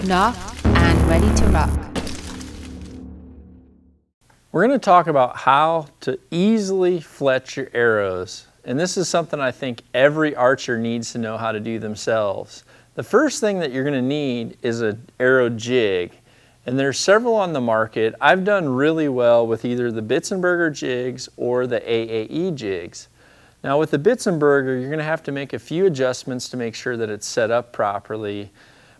knocked, and ready to rock. We're going to talk about how to easily fletch your arrows. And this is something I think every archer needs to know how to do themselves. The first thing that you're going to need is an arrow jig. And there's several on the market. I've done really well with either the Bitzenberger jigs or the AAE jigs. Now with the Bitzenberger, you're going to have to make a few adjustments to make sure that it's set up properly,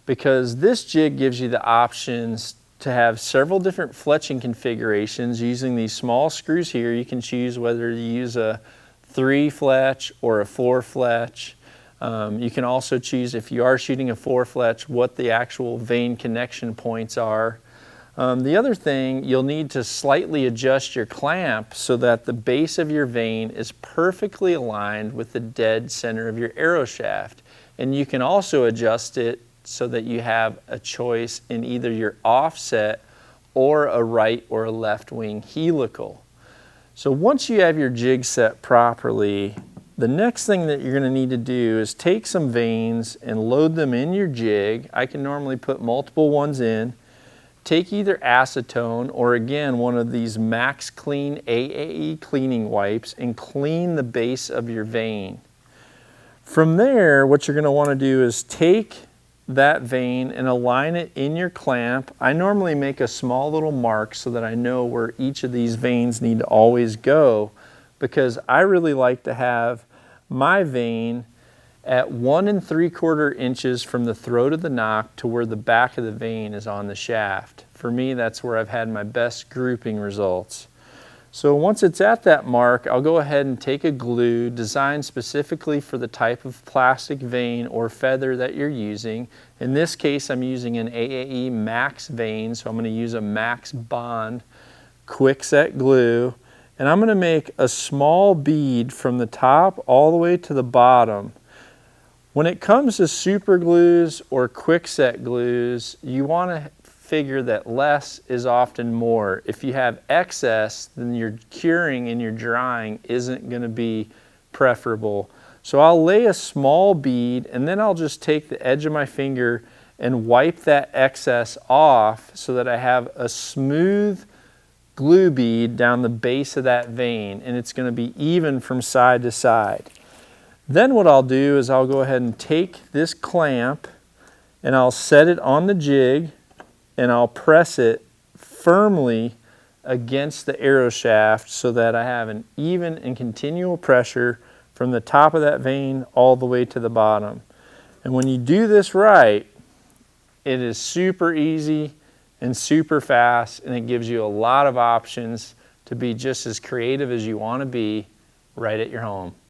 because this jig gives you the options to have several different fletching configurations using these small screws here. You can choose whether you use a 3 fletch or a 4 fletch. You can also choose, if you are shooting a 4 fletch, what the actual vane connection points are. The other thing, you'll need to slightly adjust your clamp so that the base of your vane is perfectly aligned with the dead center of your arrow shaft. And you can also adjust it so that you have a choice in either your offset or a right or a left wing helical. So once you have your jig set properly, the next thing that you're going to need to do is take some vanes and load them in your jig. I can normally put multiple ones in. Take either acetone or, again, one of these Max Clean AAE cleaning wipes and clean the base of your vane. From there, what you're going to want to do is take that vane and align it in your clamp. I normally make a small little mark so that I know where each of these vanes need to always go, because I really like to have my vane at 1 3/4 inches from the throat of the nock to where the back of the vane is on the shaft. For me, that's where I've had my best grouping results. So once it's at that mark, I'll go ahead and take a glue designed specifically for the type of plastic vane or feather that you're using. In this case, I'm using an AAE Max vane, so I'm going to use a Max Bond quick set glue. And I'm going to make a small bead from the top all the way to the bottom. When it comes to super glues or quick set glues, you want to figure that less is often more. If you have excess, then your curing and your drying isn't going to be preferable. So I'll lay a small bead and then I'll just take the edge of my finger and wipe that excess off so that I have a smooth glue bead down the base of that vane, and it's going to be even from side to side. Then what I'll do is I'll go ahead and take this clamp and I'll set it on the jig and I'll press it firmly against the arrow shaft so that I have an even and continual pressure from the top of that vane all the way to the bottom. And when you do this right, it is super easy and super fast, and it gives you a lot of options to be just as creative as you want to be right at your home.